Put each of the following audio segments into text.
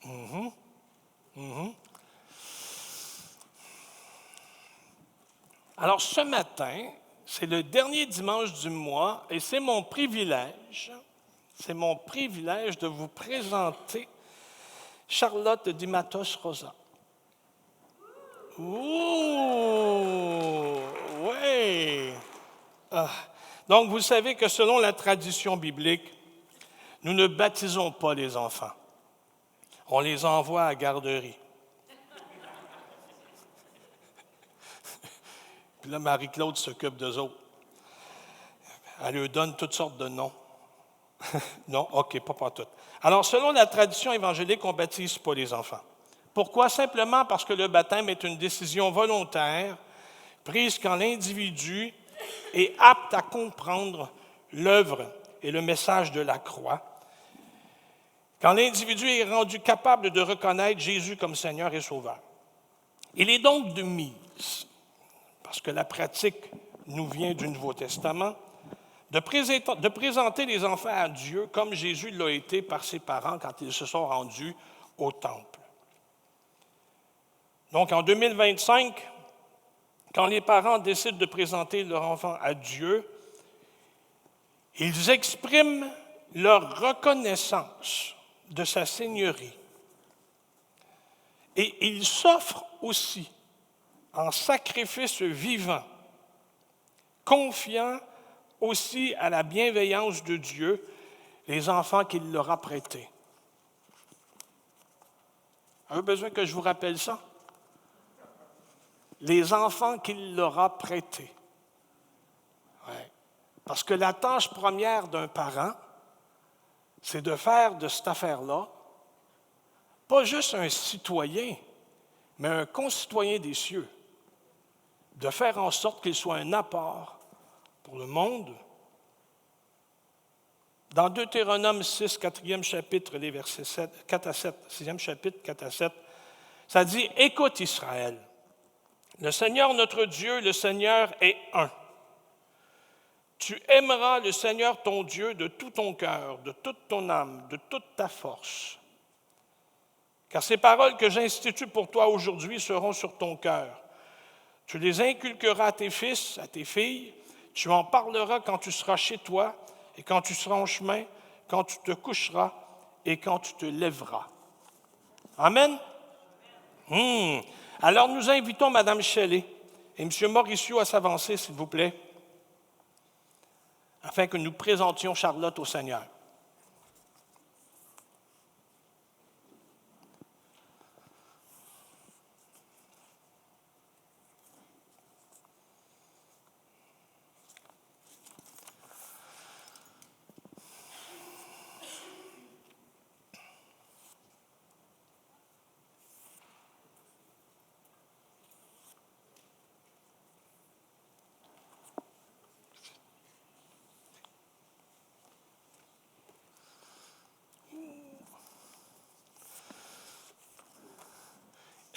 Mhm. Mhm. Alors ce matin, c'est le dernier dimanche du mois et c'est mon privilège de vous présenter Charlotte Di Matos Rosa. Ouh, oui. Ah. Donc vous savez que selon la tradition biblique, nous ne baptisons pas les enfants. On les envoie à la garderie. Puis là, Marie-Claude s'occupe d'eux autres. Elle leur donne toutes sortes de noms. Non, OK, pas tout. Alors, selon la tradition évangélique, on ne baptise pas les enfants. Pourquoi? Simplement parce que le baptême est une décision volontaire prise quand l'individu est apte à comprendre l'œuvre et le message de la croix, quand l'individu est rendu capable de reconnaître Jésus comme Seigneur et Sauveur. Il est donc de mise, parce que la pratique nous vient du Nouveau Testament, de présenter les enfants à Dieu comme Jésus l'a été par ses parents quand ils se sont rendus au temple. Donc, en 2025, quand les parents décident de présenter leur enfant à Dieu, ils expriment leur reconnaissance de sa seigneurie. Et ils s'offrent aussi en sacrifice vivant, confiant aussi à la bienveillance de Dieu, les enfants qu'il leur a prêtés. Avez-vous besoin que je vous rappelle ça? Les enfants qu'il leur a prêtés. Ouais. Parce que la tâche première d'un parent, c'est de faire de cette affaire-là, pas juste un citoyen, mais un concitoyen des cieux, de faire en sorte qu'il soit un apport pour le monde. Dans Deutéronome 6, 4e chapitre, les versets 4 à 7, 6e chapitre, 4 à 7, ça dit « Écoute Israël, le Seigneur notre Dieu, le Seigneur est un. Tu aimeras le Seigneur ton Dieu de tout ton cœur, de toute ton âme, de toute ta force. Car ces paroles que j'institue pour toi aujourd'hui seront sur ton cœur. Tu les inculqueras à tes fils, à tes filles, tu en parleras quand tu seras chez toi et quand tu seras en chemin, quand tu te coucheras et quand tu te lèveras. » Amen? Alors nous invitons Mme Shelley et M. Mauricio à s'avancer, s'il vous plaît, afin que nous présentions Charlotte au Seigneur.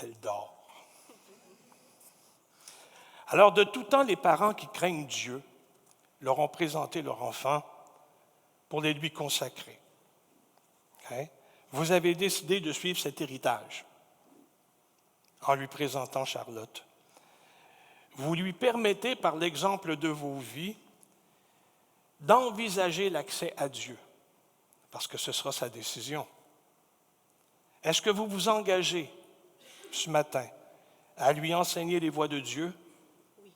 Elle dort. Alors, de tout temps, les parents qui craignent Dieu leur ont présenté leur enfant pour les lui consacrer. Okay? Vous avez décidé de suivre cet héritage en lui présentant Charlotte. Vous lui permettez, par l'exemple de vos vies, d'envisager l'accès à Dieu, parce que ce sera sa décision. Est-ce que vous vous engagez ce matin à lui enseigner les voies de Dieu? Oui.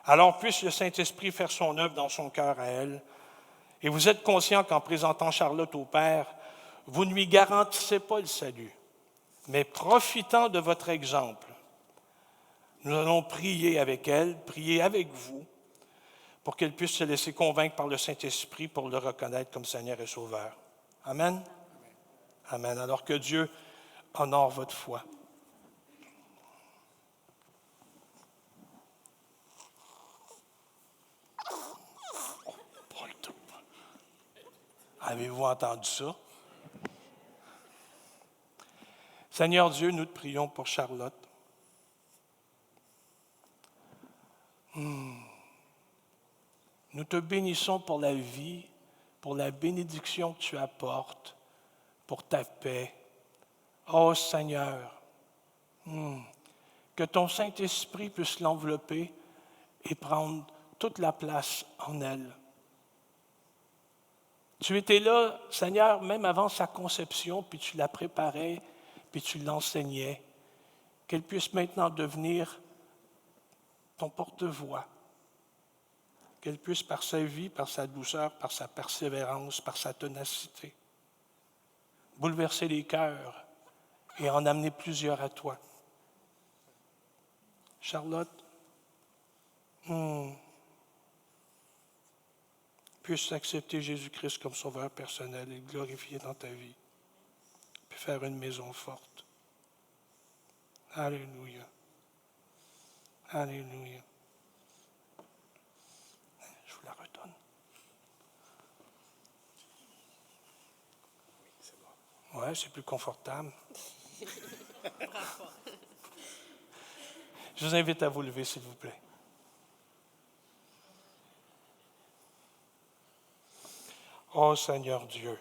Alors puisse le Saint-Esprit faire son œuvre dans son cœur à elle. Et vous êtes conscient qu'en présentant Charlotte au Père, vous ne lui garantissez pas le salut, mais profitant de votre exemple, nous allons prier avec elle, prier avec vous, pour qu'elle puisse se laisser convaincre par le Saint-Esprit pour le reconnaître comme Seigneur et Sauveur. Amen? Amen. Alors que Dieu honore votre foi. Avez-vous entendu ça? Seigneur Dieu, nous te prions pour Charlotte. Nous te bénissons pour la vie, pour la bénédiction que tu apportes, pour ta paix. Oh Seigneur, que ton Saint-Esprit puisse l'envelopper et prendre toute la place en elle. Tu étais là, Seigneur, même avant sa conception, puis tu la préparais, puis tu l'enseignais. Qu'elle puisse maintenant devenir ton porte-voix. Qu'elle puisse, par sa vie, par sa douceur, par sa persévérance, par sa ténacité, bouleverser les cœurs et en amener plusieurs à toi. Charlotte, puisse accepter Jésus-Christ comme sauveur personnel et le glorifier dans ta vie, puis faire une maison forte. Alléluia. Alléluia. Je vous la redonne. Oui, c'est plus confortable. Je vous invite à vous lever, s'il vous plaît. Oh Seigneur Dieu,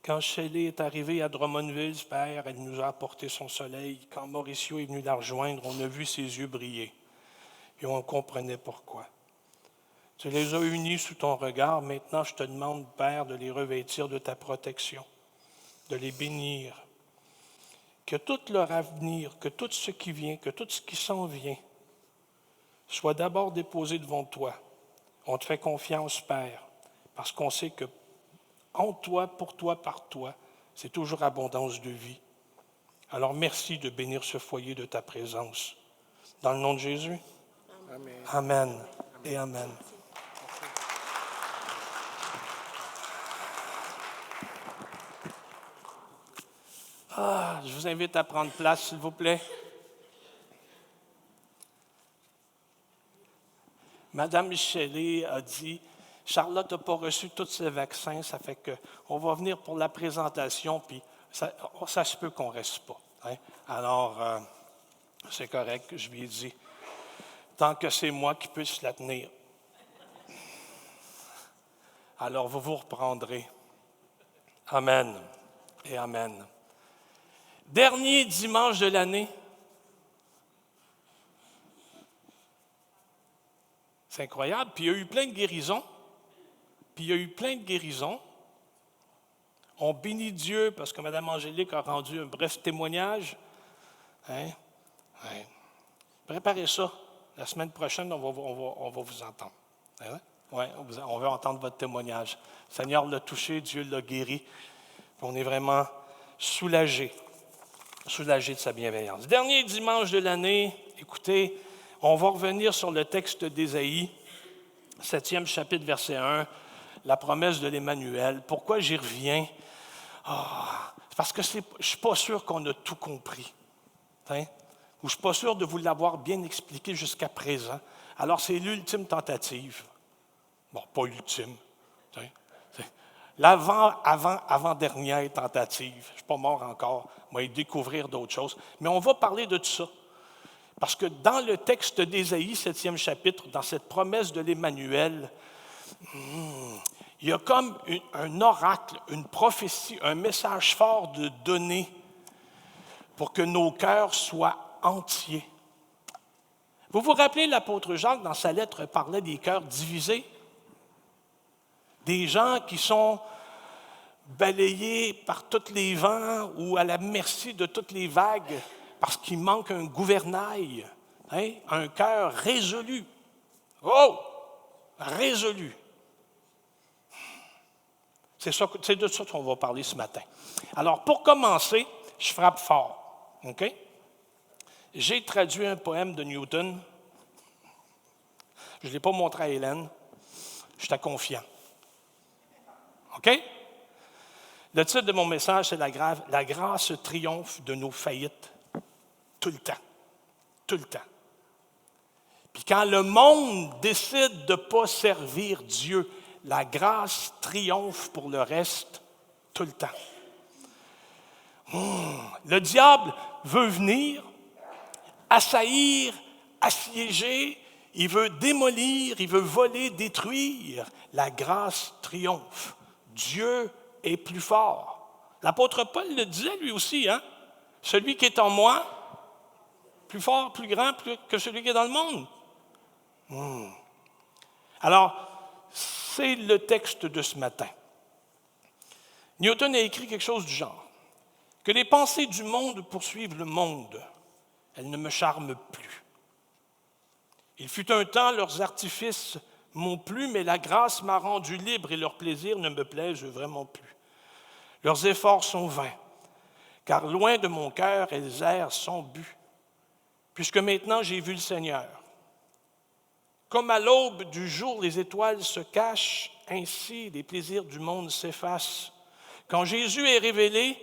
quand Shelley est arrivée à Drummondville, Père, elle nous a apporté son soleil. Quand Mauricio est venu la rejoindre, on a vu ses yeux briller et on comprenait pourquoi. Tu les as unis sous ton regard. Maintenant, je te demande, Père, de les revêtir de ta protection, de les bénir. Que tout leur avenir, que tout ce qui vient, que tout ce qui s'en vient, soit d'abord déposé devant toi. On te fait confiance, Père, parce qu'on sait que en toi, pour toi, par toi, c'est toujours abondance de vie. Alors merci de bénir ce foyer de ta présence. Dans le nom de Jésus. Amen. Amen et amen. Je vous invite à prendre place, s'il vous plaît. Madame Michelet a dit, Charlotte n'a pas reçu tous ses vaccins, ça fait qu'on va venir pour la présentation, puis ça se peut qu'on ne reste pas. Hein? Alors, c'est correct, je lui ai dit, tant que c'est moi qui puisse la tenir. Alors, vous vous reprendrez. Amen et amen. Dernier dimanche de l'année. C'est incroyable. Puis il y a eu plein de guérisons. On bénit Dieu parce que Mme Angélique a rendu un bref témoignage. Hein? Ouais. Préparez ça. La semaine prochaine, on va vous entendre. Hein? Oui, on veut entendre votre témoignage. Le Seigneur l'a touché, Dieu l'a guéri. On est vraiment soulagés de sa bienveillance. Dernier dimanche de l'année, écoutez, on va revenir sur le texte d'Ésaïe, 7e chapitre, verset 1, la promesse de l'Emmanuel. Pourquoi j'y reviens? Parce que je ne suis pas sûr qu'on a tout compris. Hein? Ou je ne suis pas sûr de vous l'avoir bien expliqué jusqu'à présent. Alors, c'est l'ultime tentative. Bon, pas ultime. Hein? L'avant-dernière tentative. Je ne suis pas mort encore. On va y découvrir d'autres choses. Mais on va parler de tout ça. Parce que dans le texte d'Ésaïe, 7e chapitre, dans cette promesse de l'Emmanuel, il y a comme un oracle, une prophétie, un message fort de donner pour que nos cœurs soient entiers. Vous vous rappelez, l'apôtre Jacques, dans sa lettre, parlait des cœurs divisés? Des gens qui sont balayés par tous les vents ou à la merci de toutes les vagues parce qu'il manque un gouvernail, hein? Un cœur résolu. Oh! Résolu. C'est de ça qu'on va parler ce matin. Alors, pour commencer, je frappe fort. OK? J'ai traduit un poème de Newton. Je ne l'ai pas montré à Hélène. J'étais confiant. OK? Le titre de mon message, c'est La grâce triomphe de nos faillites. Tout le temps. Tout le temps. Puis quand le monde décide de ne pas servir Dieu, la grâce triomphe pour le reste tout le temps. Le diable veut venir, assaillir, assiéger, il veut démolir, il veut voler, détruire. La grâce triomphe. Dieu est plus fort. L'apôtre Paul le disait lui aussi, hein? Celui qui est en moi, plus fort, plus grand que celui qui est dans le monde. Alors, c'est le texte de ce matin. Newton a écrit quelque chose du genre, que les pensées du monde poursuivent le monde, elles ne me charment plus. Il fut un temps, leurs artifices m'ont plu, mais la grâce m'a rendu libre et leurs plaisirs ne me plaisent vraiment plus. Leurs efforts sont vains, car loin de mon cœur, elles errent sans but, puisque maintenant j'ai vu le Seigneur. Comme à l'aube du jour, les étoiles se cachent, ainsi les plaisirs du monde s'effacent. Quand Jésus est révélé,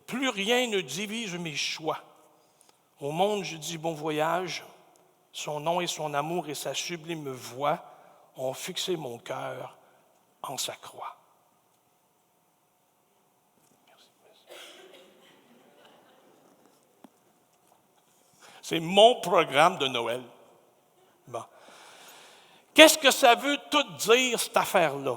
plus rien ne divise mes choix. Au monde, je dis bon voyage. Son nom et son amour et sa sublime voix ont fixé mon cœur en sa croix. C'est mon programme de Noël. Bon. Qu'est-ce que ça veut tout dire, cette affaire-là?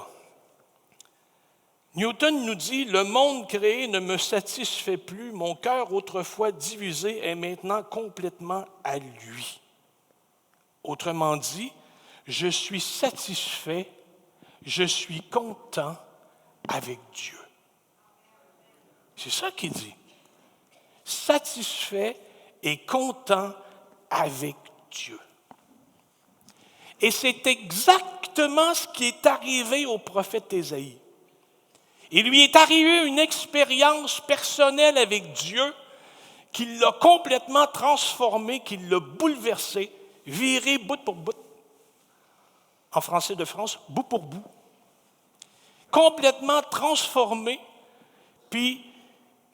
Newton nous dit « Le monde créé ne me satisfait plus, mon cœur autrefois divisé est maintenant complètement à lui. » Autrement dit, je suis satisfait, je suis content avec Dieu. C'est ça qu'il dit. Satisfait et content avec Dieu. Et c'est exactement ce qui est arrivé au prophète Ésaïe. Il lui est arrivé une expérience personnelle avec Dieu qui l'a complètement transformé, qui l'a bouleversé, viré bout pour bout. En français de France, bout pour bout. Complètement transformé, puis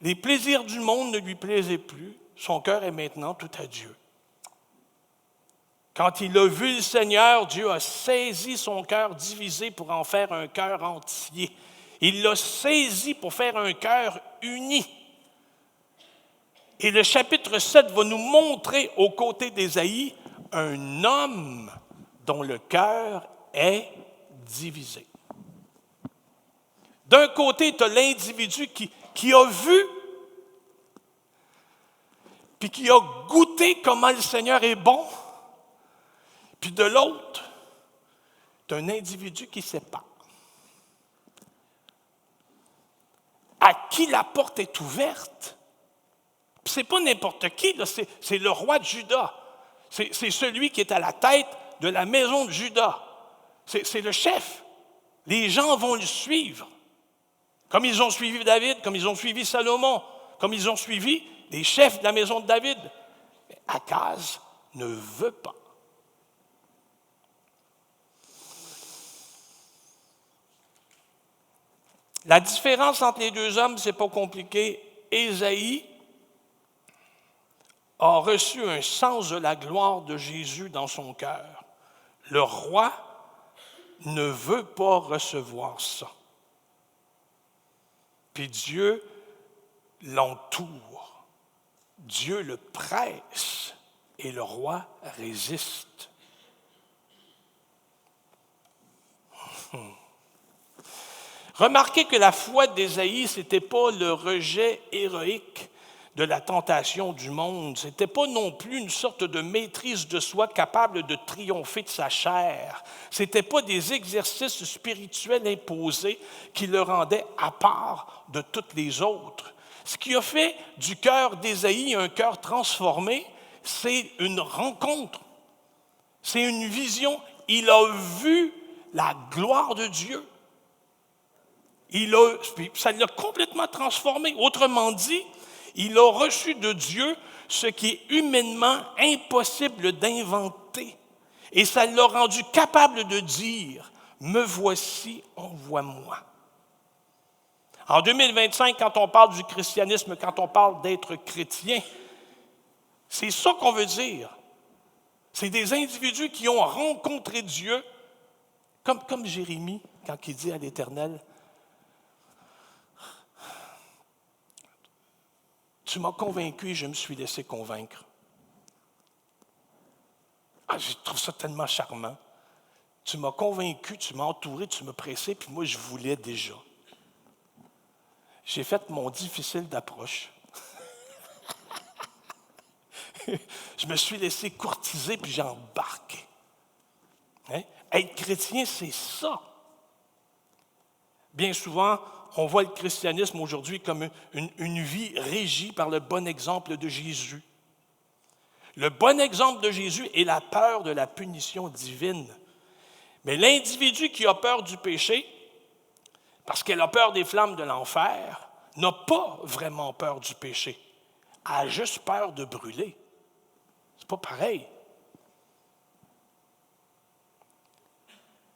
les plaisirs du monde ne lui plaisaient plus. Son cœur est maintenant tout à Dieu. Quand il a vu le Seigneur, Dieu a saisi son cœur divisé pour en faire un cœur entier. Il l'a saisi pour faire un cœur uni. Et le chapitre 7 va nous montrer, aux côtés d'Ésaïe, un homme dont le cœur est divisé. D'un côté, tu as l'individu qui a vu, puis qui a goûté comment le Seigneur est bon, puis de l'autre, tu as un individu qui sépare. À qui la porte est ouverte. Ce n'est pas n'importe qui, là, c'est le roi de Juda. C'est celui qui est à la tête de la maison de Juda. C'est le chef. Les gens vont le suivre. Comme ils ont suivi David, comme ils ont suivi Salomon, comme ils ont suivi les chefs de la maison de David. Mais Akaz ne veut pas. La différence entre les deux hommes, ce n'est pas compliqué. Ésaïe a reçu un sens de la gloire de Jésus dans son cœur. Le roi ne veut pas recevoir ça. Puis Dieu l'entoure. Dieu le presse et le roi résiste. Remarquez que la foi d'Ésaïe, ce n'était pas le rejet héroïque de la tentation du monde. Ce n'était pas non plus une sorte de maîtrise de soi capable de triompher de sa chair. Ce n'était pas des exercices spirituels imposés qui le rendaient à part de toutes les autres. Ce qui a fait du cœur d'Ésaïe un cœur transformé, c'est une rencontre. C'est une vision. Il a vu la gloire de Dieu. Ça l'a complètement transformé. Autrement dit, il a reçu de Dieu ce qui est humainement impossible d'inventer. Et ça l'a rendu capable de dire « Me voici, envoie-moi ». En 2025, quand on parle du christianisme, quand on parle d'être chrétien, c'est ça qu'on veut dire. C'est des individus qui ont rencontré Dieu, comme Jérémie, quand il dit à l'Éternel, tu m'as convaincu et je me suis laissé convaincre. Je trouve ça tellement charmant. Tu m'as convaincu, tu m'as entouré, tu m'as pressé, puis moi, je voulais déjà. J'ai fait mon difficile d'approche. Je me suis laissé courtiser, puis j'ai embarqué. Hein? Être chrétien, c'est ça. Bien souvent, on voit le christianisme aujourd'hui comme une vie régie par le bon exemple de Jésus. Le bon exemple de Jésus est la peur de la punition divine. Mais l'individu qui a peur du péché, parce qu'elle a peur des flammes de l'enfer, n'a pas vraiment peur du péché. Elle a juste peur de brûler. C'est pas pareil.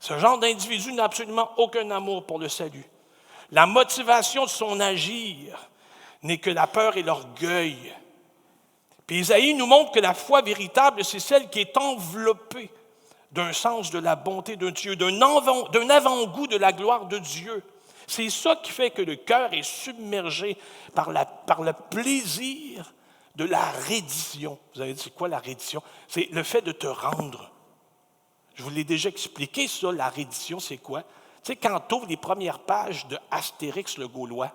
Ce genre d'individu n'a absolument aucun amour pour le salut. La motivation de son agir n'est que la peur et l'orgueil. Puis Isaïe nous montre que la foi véritable, c'est celle qui est enveloppée d'un sens de la bonté de Dieu, d'un avant-goût de la gloire de Dieu. C'est ça qui fait que le cœur est submergé par le plaisir de la reddition. Vous avez dit, c'est quoi la reddition? C'est le fait de te rendre. Je vous l'ai déjà expliqué, ça, la reddition, c'est quoi? Tu sais, quand tu ouvres les premières pages de Astérix le Gaulois,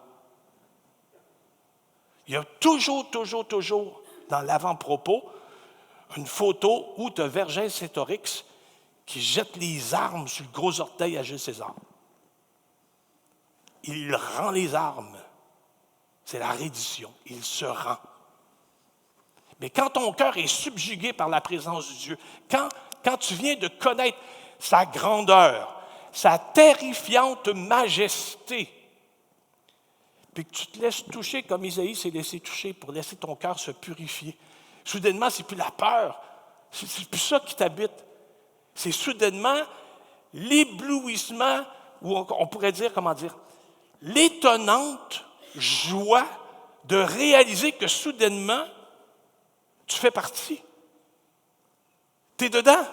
il y a toujours, dans l'avant-propos, une photo où tu as Vergingétorix qui jette les armes sur le gros orteil à Jules César. Il rend les armes. C'est la reddition. Il se rend. Mais quand ton cœur est subjugué par la présence de Dieu, quand tu viens de connaître sa grandeur, sa terrifiante majesté, puis que tu te laisses toucher comme Isaïe s'est laissé toucher pour laisser ton cœur se purifier, soudainement, c'est plus la peur, c'est plus ça qui t'habite. C'est soudainement l'éblouissement, ou on pourrait dire, l'étonnante joie de réaliser que soudainement, tu fais partie. Tu es dedans.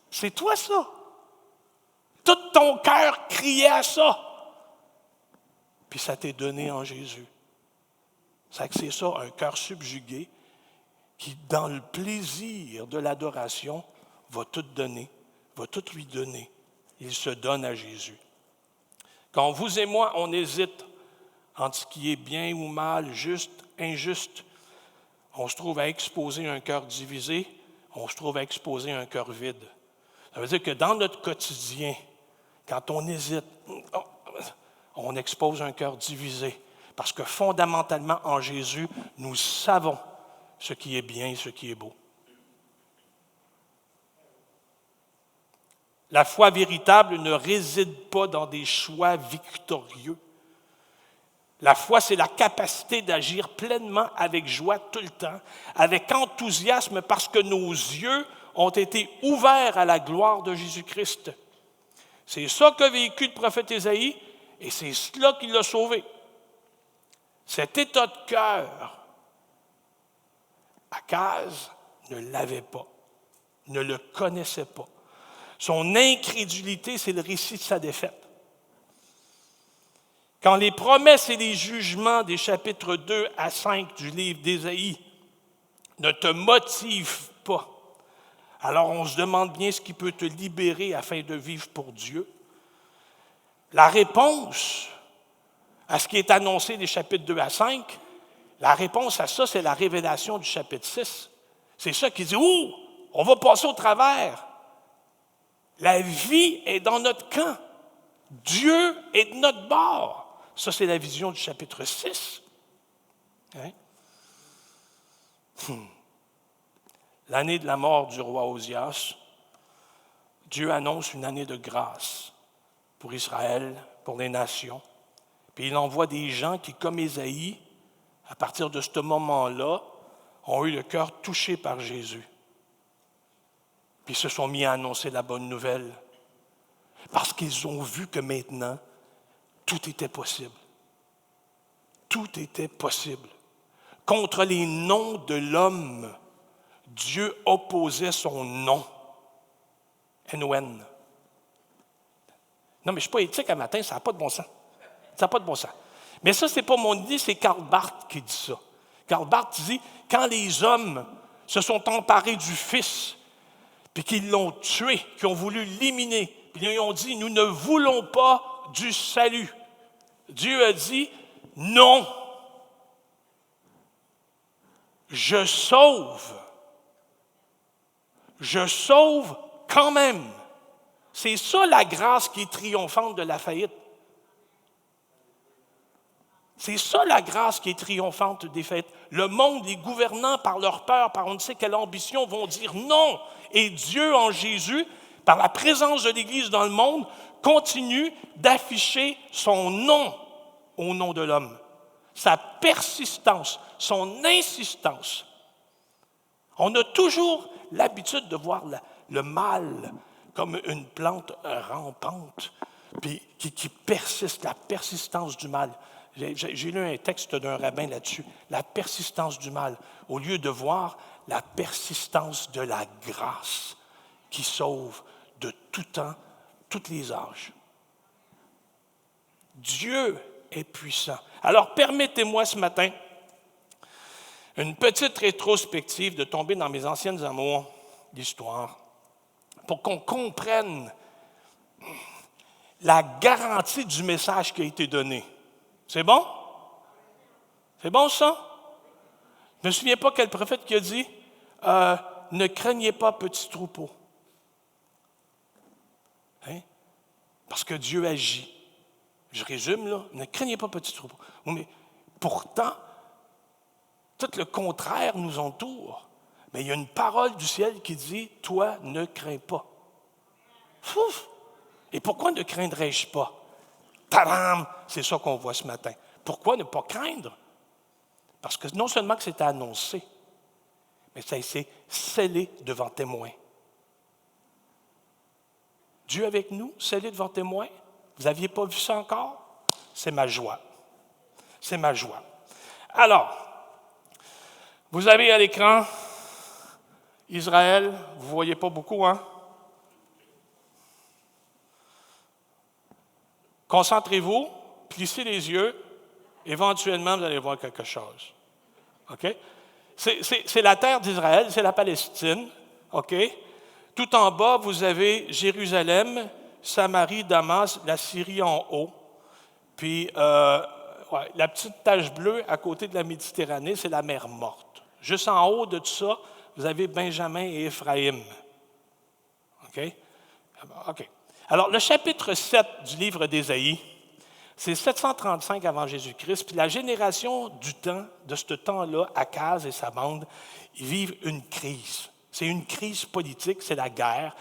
C'est toi, ça. Tout ton cœur criait à ça. Puis ça t'est donné en Jésus. C'est ça, un cœur subjugué qui, dans le plaisir de l'adoration, va tout donner, va tout lui donner. Il se donne à Jésus. Quand vous et moi, on hésite entre ce qui est bien ou mal, juste, injuste, on se trouve à exposer un cœur divisé, on se trouve à exposer un cœur vide. Ça veut dire que dans notre quotidien, quand on hésite, on expose un cœur divisé. Parce que fondamentalement, en Jésus, nous savons ce qui est bien et ce qui est beau. La foi véritable ne réside pas dans des choix victorieux. La foi, c'est la capacité d'agir pleinement avec joie tout le temps, avec enthousiasme parce que nos yeux ont été ouverts à la gloire de Jésus-Christ. C'est ça qu'a vécu le prophète Isaïe et c'est cela qui l'a sauvé. Cet état de cœur, Akaz ne l'avait pas, ne le connaissait pas. Son incrédulité, c'est le récit de sa défaite. Quand les promesses et les jugements des chapitres 2 à 5 du livre d'Ésaïe ne te motivent pas, alors on se demande bien ce qui peut te libérer afin de vivre pour Dieu. La réponse à ce qui est annoncé des chapitres 2 à 5, la réponse à ça, c'est la révélation du chapitre 6. C'est ça qui dit, on va passer au travers. La vie est dans notre camp. Dieu est de notre bord. Ça, c'est la vision du chapitre 6. Hein? L'année de la mort du roi Osias, Dieu annonce une année de grâce pour Israël, pour les nations. Puis il envoie des gens qui, comme Ésaïe, à partir de ce moment-là, ont eu le cœur touché par Jésus. Puis ils se sont mis à annoncer la bonne nouvelle. Parce qu'ils ont vu que maintenant, tout était possible. Tout était possible. Contre les noms de l'homme, Dieu opposait son nom. N-O-N. Non, mais je ne suis pas éthique à matin, ça n'a pas de bon sens. Ça n'a pas de bon sens. Mais ça, ce n'est pas mon idée, c'est Karl Barth qui dit ça. Karl Barth dit, quand les hommes se sont emparés du Fils, puis qu'ils l'ont tué, qu'ils ont voulu l'éliminer, puis ils ont dit, nous ne voulons pas du salut. Dieu a dit non. Je sauve. Je sauve quand même. C'est ça la grâce qui est triomphante de la faillite. C'est ça la grâce qui est triomphante des faillites. Le monde, les gouvernants, par leur peur, par on ne sait quelle ambition, vont dire non. Et Dieu, en Jésus, par la présence de l'Église dans le monde, continue d'afficher son nom au nom de l'homme. Sa persistance, son insistance. On a toujours l'habitude de voir le mal comme une plante rampante, puis qui persiste, la persistance du mal. J'ai lu un texte d'un rabbin là-dessus, la persistance du mal, au lieu de voir la persistance de la grâce qui sauve de tout temps, tous les âges. Dieu est puissant. Alors, permettez-moi ce matin une petite rétrospective de tomber dans mes anciennes amours d'histoire pour qu'on comprenne la garantie du message qui a été donné. C'est bon? C'est bon ça? Je ne me souviens pas quel prophète qui a dit ne craignez pas, petit troupeau. Hein? Parce que Dieu agit. Je résume là, ne craignez pas, petit troupeau. Mais pourtant, tout le contraire nous entoure. Mais il y a une parole du ciel qui dit toi, ne crains pas. Fouf! Et pourquoi ne craindrais-je pas? Tadam! C'est ça qu'on voit ce matin. Pourquoi ne pas craindre? Parce que non seulement que c'était annoncé, mais ça a été scellé devant témoin. Dieu avec nous, scellé devant témoin. Vous n'aviez pas vu ça encore? C'est ma joie. C'est ma joie. Alors, vous avez à l'écran Israël. Vous ne voyez pas beaucoup, hein? Concentrez-vous, plissez les yeux, éventuellement, vous allez voir quelque chose. OK? C'est la terre d'Israël, c'est la Palestine. OK? Tout en bas, vous avez Jérusalem, Samarie, Damas, la Syrie en haut. Puis, la petite tache bleue à côté de la Méditerranée, c'est la mer Morte. Juste en haut de tout ça, vous avez Benjamin et Éphraïm. OK? OK. Alors, le chapitre 7 du livre d'Ésaïe, c'est 735 avant Jésus-Christ, puis la génération du temps, de ce temps-là, Akaz et sa bande, ils vivent une crise. C'est une crise politique, c'est la guerre.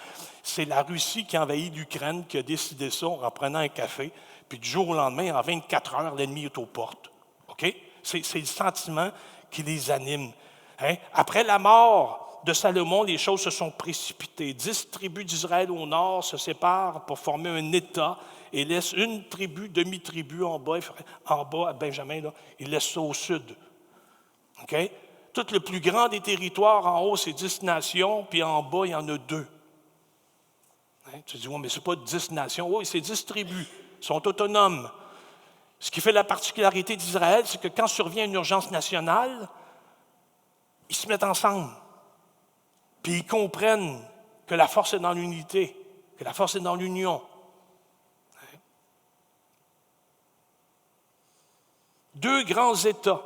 C'est la Russie qui envahit l'Ukraine, qui a décidé ça en prenant un café, puis du jour au lendemain, en 24 heures, l'ennemi est aux portes. OK? C'est le sentiment qui les anime. Hein? Après la mort de Salomon, les choses se sont précipitées. 10 tribus d'Israël au nord se séparent pour former un État et laissent une tribu, demi-tribu en bas à Benjamin, là, ils laissent ça au sud. OK? Tout le plus grand des territoires en haut, c'est 10 nations, puis en bas, il y en a 2. Hein? Tu te dis, oui, mais ce n'est pas 10 nations. Oui, c'est 10 tribus. Ils sont autonomes. Ce qui fait la particularité d'Israël, c'est que quand survient une urgence nationale, ils se mettent ensemble. Puis ils comprennent que la force est dans l'unité, que la force est dans l'union. Deux grands États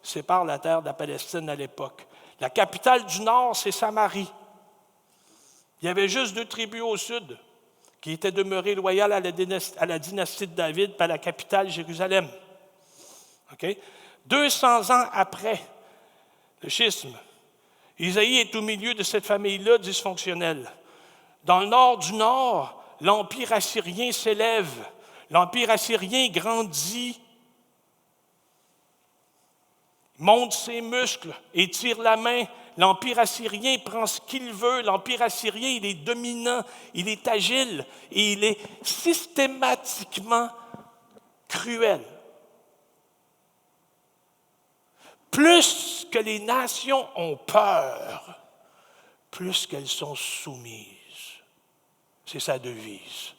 séparent la terre de la Palestine à l'époque. La capitale du nord, c'est Samarie. Il y avait juste 2 tribus au sud qui étaient demeurées loyales à la dynastie de David, puis à la capitale, Jérusalem. Okay? 200 ans après le schisme, Isaïe est au milieu de cette famille-là dysfonctionnelle. Dans le nord du nord, l'Empire assyrien s'élève. L'Empire assyrien grandit, monte ses muscles, étire la main. L'Empire assyrien prend ce qu'il veut. L'Empire assyrien, il est dominant, il est agile et il est systématiquement cruel. Plus que les nations ont peur, plus qu'elles sont soumises. C'est sa devise.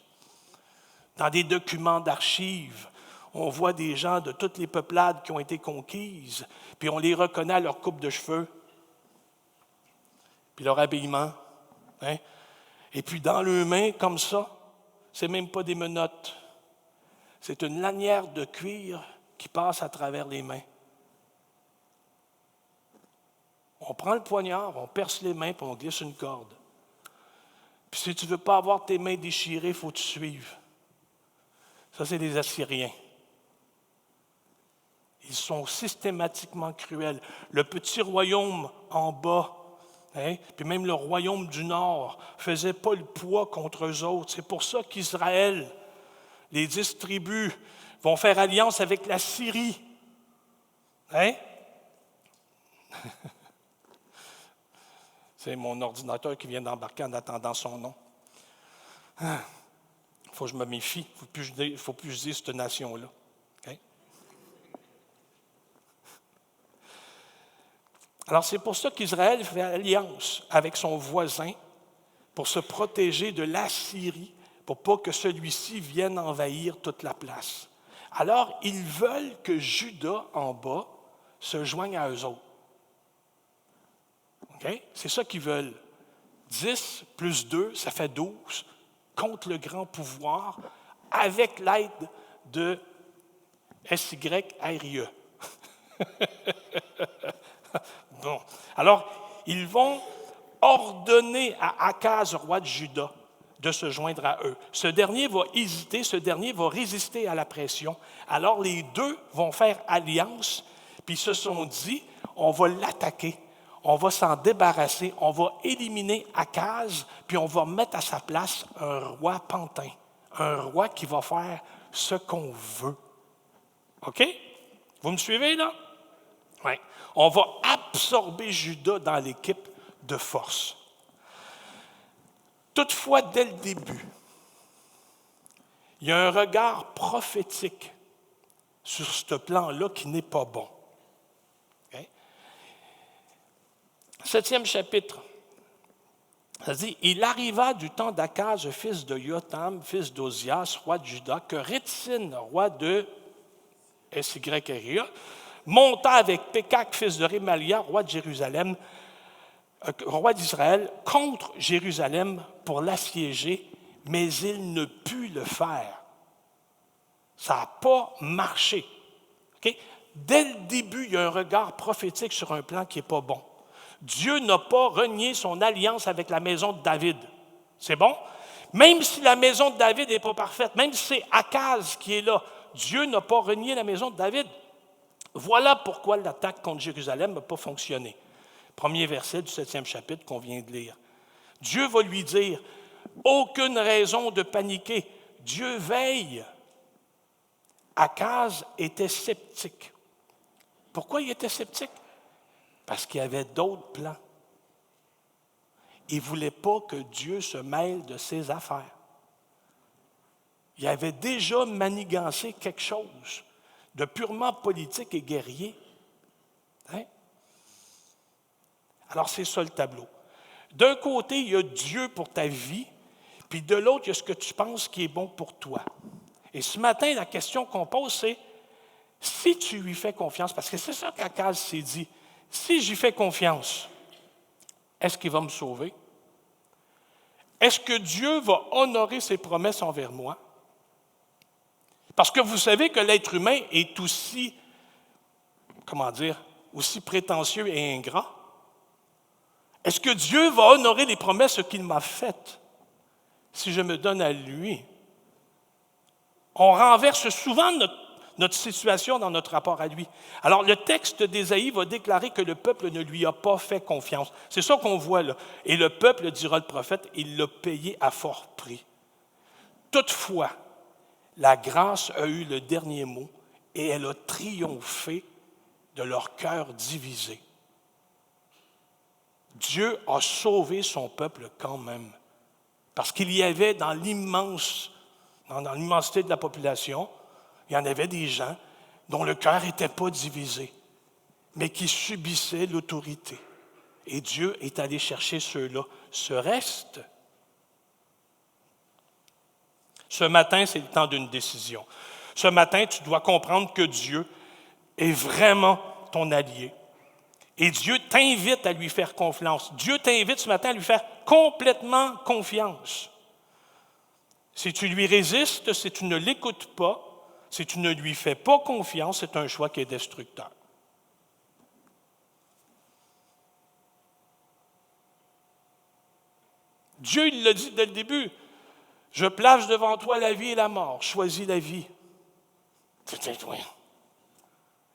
Dans des documents d'archives, on voit des gens de toutes les peuplades qui ont été conquises, puis on les reconnaît à leur coupe de cheveux, puis leur habillement. Hein? Et puis dans leurs mains, comme ça, c'est même pas des menottes. c'est une lanière de cuir qui passe à travers les mains. On prend le poignard, on perce les mains, puis on glisse une corde. Puis si tu ne veux pas avoir tes mains déchirées, il faut que tu suives. Ça, c'est les Assyriens. Ils sont systématiquement cruels. Le petit royaume en bas, puis même le royaume du nord, ne faisait pas le poids contre eux autres. C'est pour ça qu'Israël, les 10 tribus, vont faire alliance avec la Syrie. C'est mon ordinateur qui vient d'embarquer en attendant son nom. Il faut que je me méfie. Il ne faut plus que je dise cette nation-là. Alors, c'est pour ça qu'Israël fait alliance avec son voisin pour se protéger de l'Assyrie, pour pas que celui-ci vienne envahir toute la place. Alors, ils veulent que Juda, en bas, se joigne à eux autres. C'est ça qu'ils veulent. 10 plus 2, ça fait 12, contre le grand pouvoir, avec l'aide de SYRIE. Bon. Alors, ils vont ordonner à Akaz, roi de Juda, de se joindre à eux. Ce dernier va hésiter, ce dernier va résister à la pression. Alors, les deux vont faire alliance, puis ils se sont dit, on va l'attaquer, on va s'en débarrasser, on va éliminer Akaz, puis on va mettre à sa place un roi pantin, un roi qui va faire ce qu'on veut. OK? Vous me suivez, là? Oui. On va absorber Juda dans l'équipe de force. Toutefois, dès le début, il y a un regard prophétique sur ce plan-là qui n'est pas bon. Okay? 7e chapitre, ça dit, « Il arriva du temps d'Akaz, fils de Jotham, fils d'Ozias, roi de Juda, que Rétine, roi de SYRIE, monta avec Pékak, fils de Rémalia, roi de Jérusalem, roi d'Israël, contre Jérusalem pour l'assiéger, mais il ne put le faire. » Ça n'a pas marché. Okay? Dès le début, il y a un regard prophétique sur un plan qui n'est pas bon. Dieu n'a pas renié son alliance avec la maison de David. C'est bon? Même si la maison de David n'est pas parfaite, même si c'est Akaz qui est là, Dieu n'a pas renié la maison de David. Voilà pourquoi l'attaque contre Jérusalem n'a pas fonctionné. Premier verset du 7e chapitre qu'on vient de lire. Dieu va lui dire, aucune raison de paniquer. Dieu veille. Akaz était sceptique. Pourquoi il était sceptique? Parce qu'il y avait d'autres plans. Il ne voulait pas que Dieu se mêle de ses affaires. Il avait déjà manigancé quelque chose de purement politique et guerrier. Alors, c'est ça le tableau. D'un côté, il y a Dieu pour ta vie, puis de l'autre, il y a ce que tu penses qui est bon pour toi. Et ce matin, la question qu'on pose, c'est si tu lui fais confiance, parce que c'est ça qu'Akaz s'est dit, si j'y fais confiance, est-ce qu'il va me sauver? Est-ce que Dieu va honorer ses promesses envers moi? Parce que vous savez que l'être humain est aussi, aussi prétentieux et ingrat. Est-ce que Dieu va honorer les promesses qu'il m'a faites si je me donne à lui? On renverse souvent notre situation dans notre rapport à lui. Alors, le texte d'Ésaïe va déclarer que le peuple ne lui a pas fait confiance. C'est ça qu'on voit là. Et le peuple, dira le prophète, il l'a payé à fort prix. Toutefois, la grâce a eu le dernier mot et elle a triomphé de leur cœur divisé. Dieu a sauvé son peuple quand même, parce qu'il y avait dans l'immensité de la population, il y en avait des gens dont le cœur n'était pas divisé, mais qui subissaient l'autorité. Et Dieu est allé chercher ceux-là. Ce reste, ce matin, c'est le temps d'une décision. Ce matin, tu dois comprendre que Dieu est vraiment ton allié. Et Dieu t'invite à lui faire confiance. Dieu t'invite ce matin à lui faire complètement confiance. Si tu lui résistes, si tu ne l'écoutes pas, Si tu ne lui fais pas confiance, c'est un choix qui est destructeur. Dieu, il l'a dit dès le début, « Je place devant toi la vie et la mort. Choisis la vie. »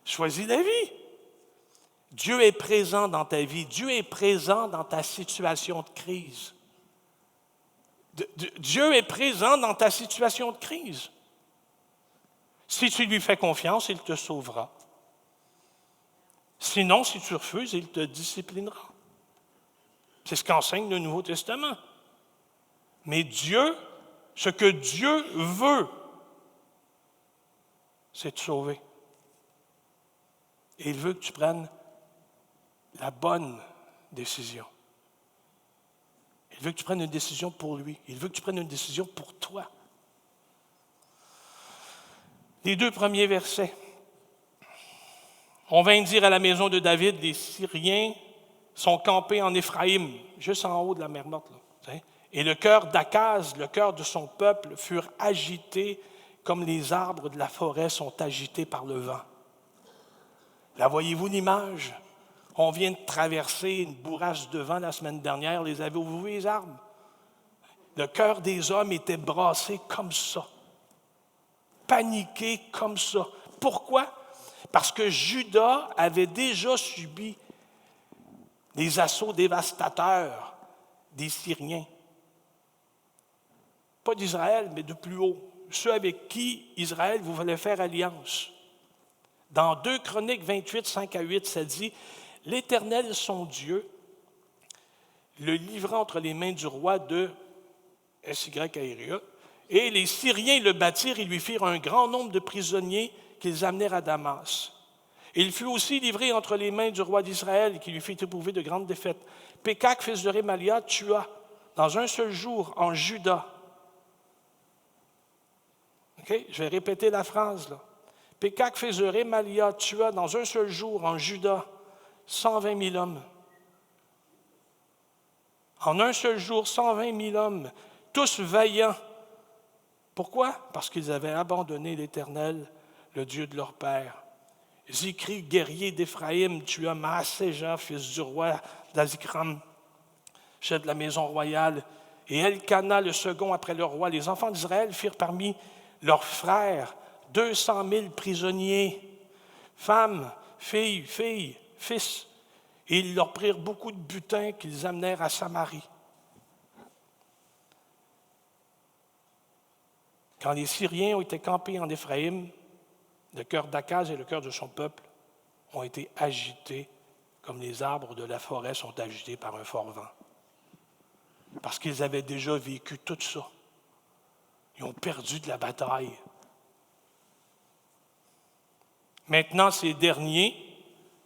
Choisis la vie. Dieu est présent dans ta vie. Dieu est présent dans ta situation de crise. Dieu est présent dans ta situation de crise. Si tu lui fais confiance, il te sauvera. Sinon, si tu refuses, il te disciplinera. C'est ce qu'enseigne le Nouveau Testament. Mais Dieu, ce que Dieu veut, c'est te sauver. Et il veut que tu prennes la bonne décision. Il veut que tu prennes une décision pour lui. Il veut que tu prennes une décision pour toi. Les 2 premiers versets. On vint dire à la maison de David, les Syriens sont campés en Éphraïm, juste en haut de la mer Morte. Là, et le cœur d'Akaz, le cœur de son peuple, furent agités comme les arbres de la forêt sont agités par le vent. Là, voyez-vous l'image? On vient de traverser une bourrasque de vent la semaine dernière. Les avez-vous vus, les arbres? Le cœur des hommes était brassé comme ça. Paniqué comme ça. Pourquoi? Parce que Juda avait déjà subi les assauts dévastateurs des Syriens. Pas d'Israël, mais de plus haut. Ceux avec qui Israël voulait faire alliance. Dans 2 Chroniques 28, 5 à 8, ça dit « L'Éternel, son Dieu, le livra entre les mains du roi de Aéria, et les Syriens le battirent et lui firent un grand nombre de prisonniers qu'ils amenèrent à Damas. Il fut aussi livré entre les mains du roi d'Israël, qui lui fit éprouver de grandes défaites. Pékak, fils de Rémalia, tua dans un seul jour en Juda. » Okay? Je vais répéter la phrase, là. Pékak, fils de Rémalia, tua dans un seul jour en Juda 120 000 hommes. En un seul jour, 120 000 hommes, tous vaillants. Pourquoi? Parce qu'ils avaient abandonné l'Éternel, le Dieu de leur père. Zikri, guerrier d'Éphraïm, tua Maaséja, fils du roi d'Azikram, chef de la maison royale, et Elkana, le second après le roi. Les enfants d'Israël firent parmi leurs frères 200 000 prisonniers, femmes, filles, fils, et ils leur prirent beaucoup de butin qu'ils amenèrent à Samarie. Quand les Syriens ont été campés en Éphraïm, le cœur d'Akaz et le cœur de son peuple ont été agités comme les arbres de la forêt sont agités par un fort vent. Parce qu'ils avaient déjà vécu tout ça. Ils ont perdu de la bataille. Maintenant, ces derniers,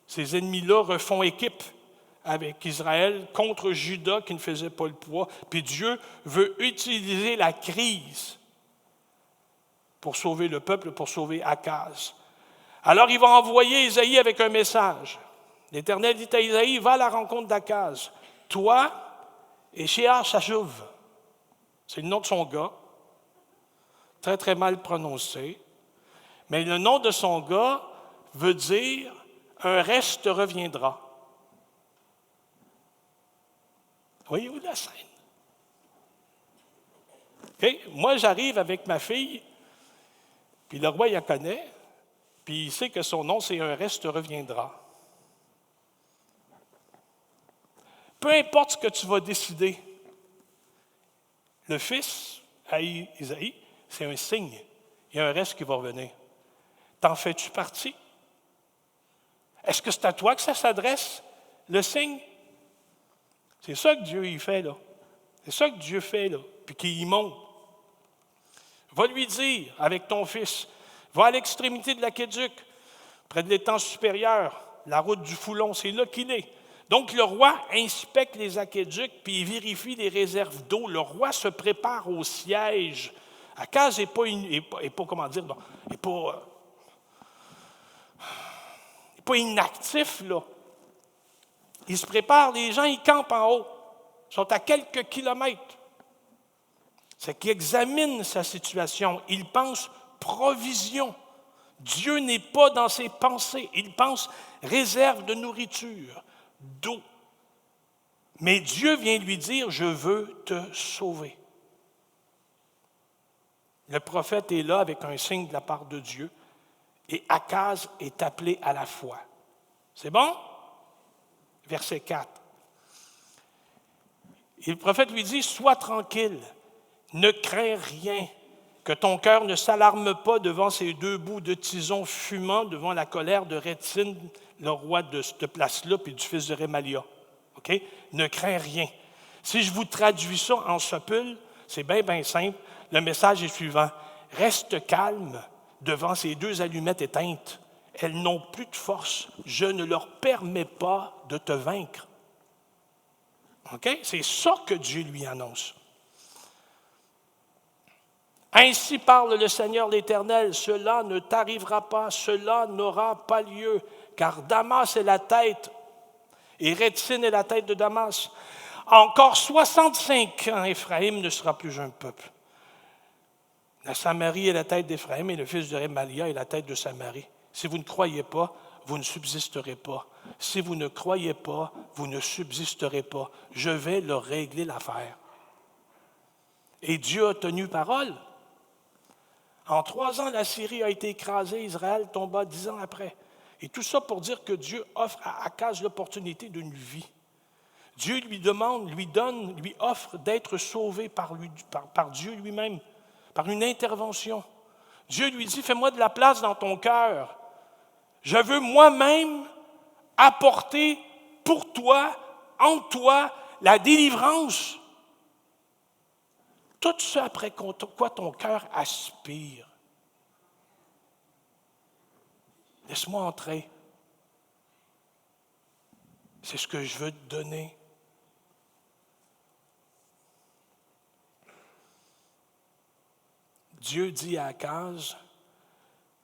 ces ennemis-là, refont équipe avec Israël contre Juda qui ne faisait pas le poids. Puis Dieu veut utiliser la crise pour sauver le peuple, pour sauver Akaz. Alors il va envoyer Isaïe avec un message. L'Éternel dit à Isaïe, va à la rencontre d'Akaz. Toi et Shear-Shashub, c'est le nom de son gars, très très mal prononcé, mais le nom de son gars veut dire un reste reviendra. Voyez-vous la scène? Okay? Moi, j'arrive avec ma fille, puis le roi, il la connaît, puis il sait que son nom, c'est un reste reviendra. Peu importe ce que tu vas décider, le fils, Isaïe, c'est un signe. Il y a un reste qui va revenir. T'en fais-tu partie? Est-ce que c'est à toi que ça s'adresse, le signe? C'est ça que Dieu y fait, là. C'est ça que Dieu fait, là, puis qu'il y monte. Va lui dire, avec ton fils, va à l'extrémité de l'aqueduc, près de l'étang supérieur, la route du Foulon, c'est là qu'il est. Donc, le roi inspecte les aqueducs, puis il vérifie les réserves d'eau. Le roi se prépare au siège. Akaz n'est pas inactif, là. Il se prépare, les gens, ils campent en haut. Ils sont à quelques kilomètres. C'est qu'ils examinent sa situation. Ils pensent provision. Dieu n'est pas dans ses pensées. Il pense réserve de nourriture, d'eau. Mais Dieu vient lui dire, je veux te sauver. Le prophète est là avec un signe de la part de Dieu et Akaz est appelé à la foi. C'est bon? Verset 4. Et le prophète lui dit, sois tranquille, ne crains rien, que ton cœur ne s'alarme pas devant ces deux bouts de tison fumant, devant la colère de Rétine, le roi de cette place-là, puis du fils de Rémalia. OK? Ne crains rien. Si je vous traduis ça en sopule, c'est bien simple. Le message est suivant. Reste calme devant ces deux allumettes éteintes. Elles n'ont plus de force. Je ne leur permets pas de te vaincre. OK? C'est ça que Dieu lui annonce. Ainsi parle le Seigneur l'Éternel, cela ne t'arrivera pas, cela n'aura pas lieu, car Damas est la tête, et Rétine est la tête de Damas. Encore 65 ans, Éphraïm ne sera plus un peuple. La Samarie est la tête d'Éphraïm, et le fils de Rémalia est la tête de Samarie. Si vous ne croyez pas, vous ne subsisterez pas. Si vous ne croyez pas, vous ne subsisterez pas. Je vais leur régler l'affaire. Et Dieu a tenu parole. En 3 ans, la Syrie a été écrasée, Israël tomba 10 ans après. Et tout ça pour dire que Dieu offre à Akaz l'opportunité d'une vie. Dieu lui demande, lui offre d'être sauvé par Dieu lui-même, par une intervention. Dieu lui dit, fais-moi de la place dans ton cœur. Je veux moi-même apporter pour toi, en toi, la délivrance. Tout ce après quoi ton cœur aspire. Laisse-moi entrer. C'est ce que je veux te donner. Dieu dit à Akaz,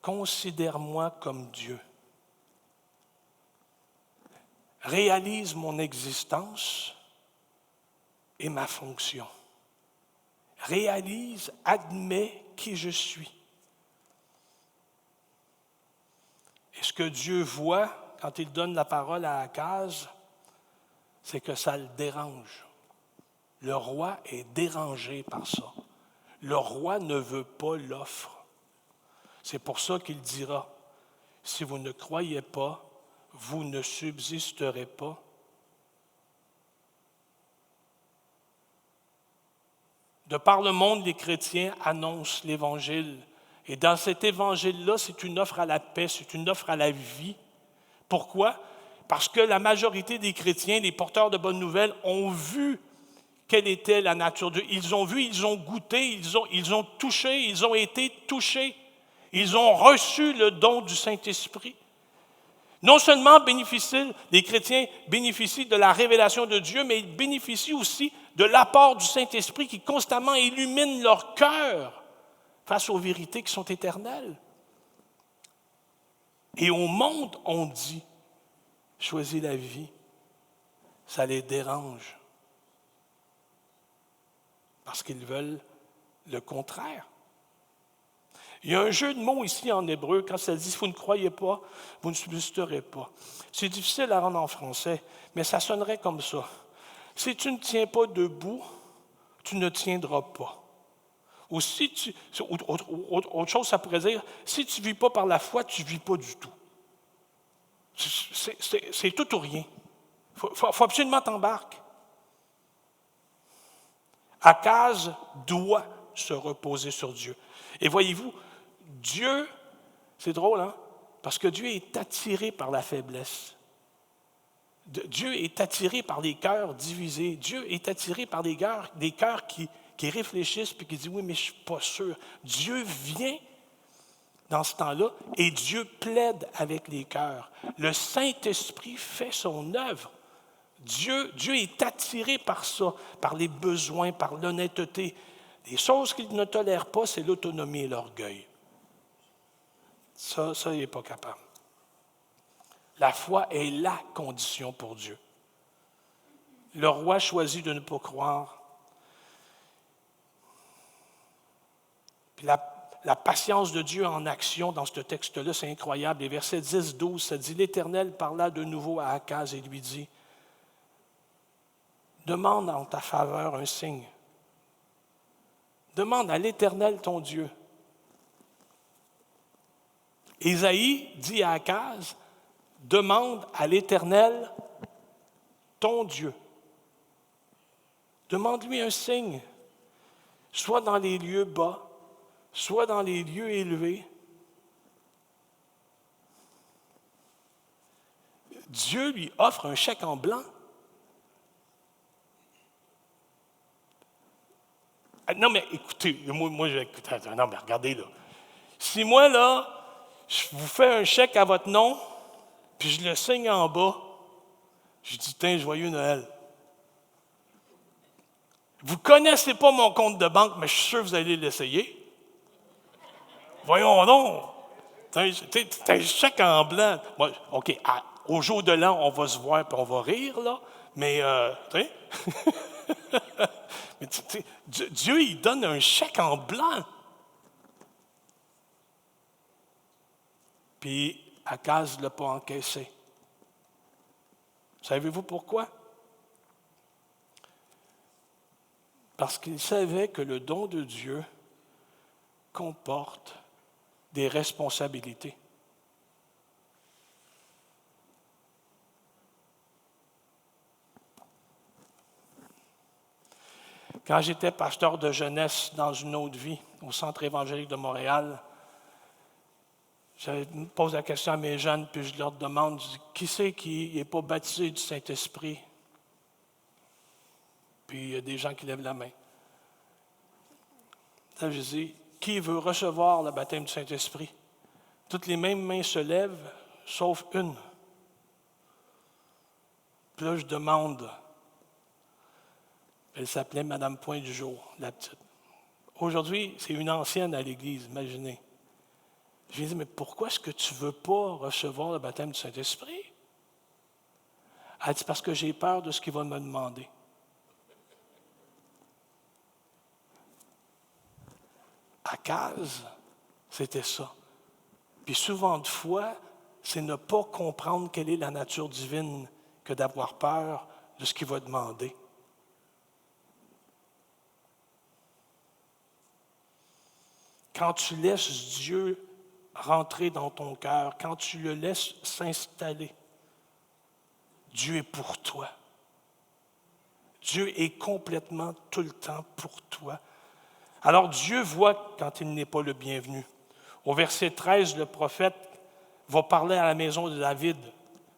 considère-moi comme Dieu. Réalise mon existence et ma fonction. Réalise, admets qui je suis. Et ce que Dieu voit quand il donne la parole à Akaz, c'est que ça le dérange. Le roi est dérangé par ça. Le roi ne veut pas l'offre. C'est pour ça qu'il dira, si vous ne croyez pas, vous ne subsisterez pas. De par le monde, les chrétiens annoncent l'Évangile. Et dans cet Évangile-là, c'est une offre à la paix, c'est une offre à la vie. Pourquoi? Parce que la majorité des chrétiens, les porteurs de bonnes nouvelles, ont vu quelle était la nature de Dieu. Ils ont vu, ils ont goûté, ils ont touché, ils ont été touchés. Ils ont reçu le don du Saint-Esprit. Non seulement les chrétiens bénéficient de la révélation de Dieu, mais ils bénéficient aussi de l'apport du Saint-Esprit qui constamment illumine leur cœur face aux vérités qui sont éternelles. Et au monde, on dit, choisis la vie, ça les dérange. Parce qu'ils veulent le contraire. Il y a un jeu de mots ici en hébreu, quand ça dit « vous ne croyez pas, vous ne subsisterez pas ». C'est difficile à rendre en français, mais ça sonnerait comme ça. Si tu ne tiens pas debout, tu ne tiendras pas. Ou autre chose, ça pourrait dire, si tu ne vis pas par la foi, tu ne vis pas du tout. C'est tout ou rien. Il faut absolument t'embarquer. Akaz doit se reposer sur Dieu. Et voyez-vous, Dieu, c'est drôle, hein? Parce que Dieu est attiré par la faiblesse. Dieu est attiré par les cœurs divisés. Dieu est attiré par des cœurs qui réfléchissent et qui disent « oui, mais je ne suis pas sûr ». Dieu vient dans ce temps-là et Dieu plaide avec les cœurs. Le Saint-Esprit fait son œuvre. Dieu est attiré par ça, par les besoins, par l'honnêteté. Les choses qu'il ne tolère pas, c'est l'autonomie et l'orgueil. Ça, il n'est pas capable. La foi est la condition pour Dieu. Le roi choisit de ne pas croire. Puis la patience de Dieu en action dans ce texte-là, c'est incroyable. Les versets 10-12, ça dit, l'Éternel parla de nouveau à Akaz et lui dit, demande en ta faveur un signe. Demande à l'Éternel ton Dieu. Ésaïe dit à Akaz, demande à l'Éternel ton Dieu. Demande-lui un signe, soit dans les lieux bas, soit dans les lieux élevés. Dieu lui offre un chèque en blanc. Non, mais écoutez, moi non, mais regardez là. Si moi, là, je vous fais un chèque à votre nom, puis je le signe en bas, je dis, tiens, joyeux Noël. Vous ne connaissez pas mon compte de banque, mais je suis sûr que vous allez l'essayer. Voyons donc. C'est un chèque en blanc. Bon, OK, au jour de l'an, on va se voir et on va rire, là. Mais, mais Dieu, il donne un chèque en blanc. Puis, Akaz ne l'a pas encaissé. Savez-vous pourquoi? Parce qu'il savait que le don de Dieu comporte des responsabilités. Quand j'étais pasteur de jeunesse dans une autre vie, au Centre évangélique de Montréal, je pose la question à mes jeunes, puis je leur demande, je dis, qui c'est qui n'est pas baptisé du Saint-Esprit? Puis il y a des gens qui lèvent la main. Là, je dis, qui veut recevoir le baptême du Saint-Esprit? Toutes les mêmes mains se lèvent, sauf une. Puis là, je demande. Elle s'appelait Madame Point du Jour, la petite. Aujourd'hui, c'est une ancienne à l'Église, imaginez. Je lui ai dit, mais pourquoi est-ce que tu ne veux pas recevoir le baptême du Saint-Esprit? Elle dit, parce que j'ai peur de ce qu'il va me demander. Akaz, c'était ça. Puis souvent de fois, c'est ne pas comprendre quelle est la nature divine que d'avoir peur de ce qu'il va demander. Quand tu laisses Dieu rentrer dans ton cœur, quand tu le laisses s'installer, Dieu est pour toi. Dieu est complètement tout le temps pour toi. Alors Dieu voit quand il n'est pas le bienvenu. Au verset 13, le prophète va parler à la maison de David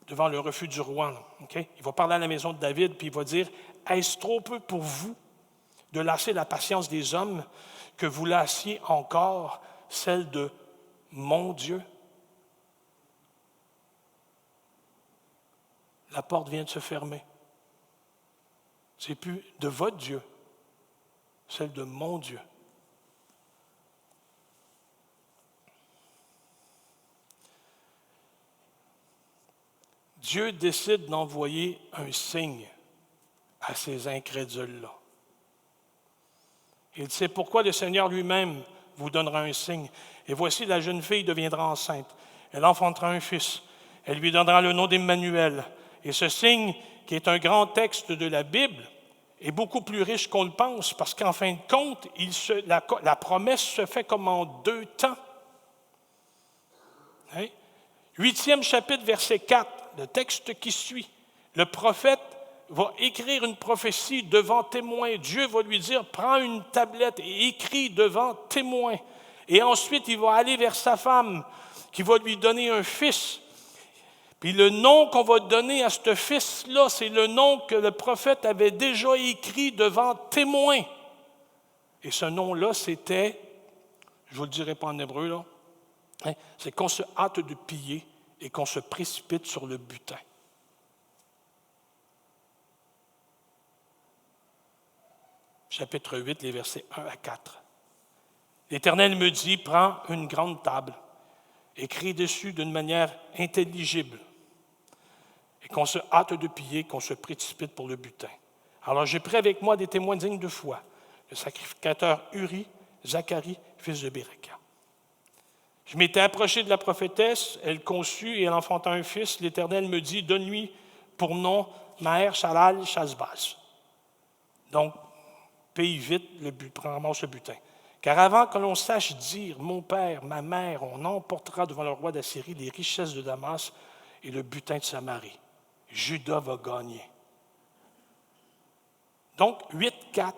devant le refus du roi. Okay? Il va parler à la maison de David, puis il va dire, « Est-ce trop peu pour vous de lasser la patience des hommes que vous lassiez encore celle de mon Dieu? » La porte vient de se fermer. C'est plus de votre Dieu, celle de mon Dieu. Dieu décide d'envoyer un signe à ces incrédules-là. Il sait pourquoi le Seigneur lui-même vous donnera un signe. Et voici, la jeune fille deviendra enceinte. Elle enfantera un fils. Elle lui donnera le nom d'Emmanuel. Et ce signe, qui est un grand texte de la Bible, est beaucoup plus riche qu'on le pense, parce qu'en fin de compte, la promesse se fait comme en 2 temps. Hein? 8e chapitre, verset 4, le texte qui suit. Le prophète va écrire une prophétie devant témoin. Dieu va lui dire, prends une tablette et écris devant témoin. Et ensuite, il va aller vers sa femme, qui va lui donner un fils. Puis le nom qu'on va donner à ce fils-là, c'est le nom que le prophète avait déjà écrit devant témoin. Et ce nom-là, c'était, je ne vous le dirai pas en hébreu, là, hein, c'est qu'on se hâte de piller et qu'on se précipite sur le butin. Chapitre 8, les versets 1 à 4. L'Éternel me dit, prends une grande table, écris dessus d'une manière intelligible, et qu'on se hâte de piller, qu'on se précipite pour le butin. Alors j'ai pris avec moi des témoins dignes de foi, le sacrificateur Uri, Zacharie, fils de Bérekia. Je m'étais approché de la prophétesse, elle conçut et elle enfanta un fils. L'Éternel me dit, donne-lui pour nom Maher Shalal Shazbaz. Donc, paye vite, ramasse le butin. Car avant que l'on sache dire, mon père, ma mère, on emportera devant le roi d'Assyrie les richesses de Damas et le butin de Samarie. Juda va gagner. Donc, 8-4,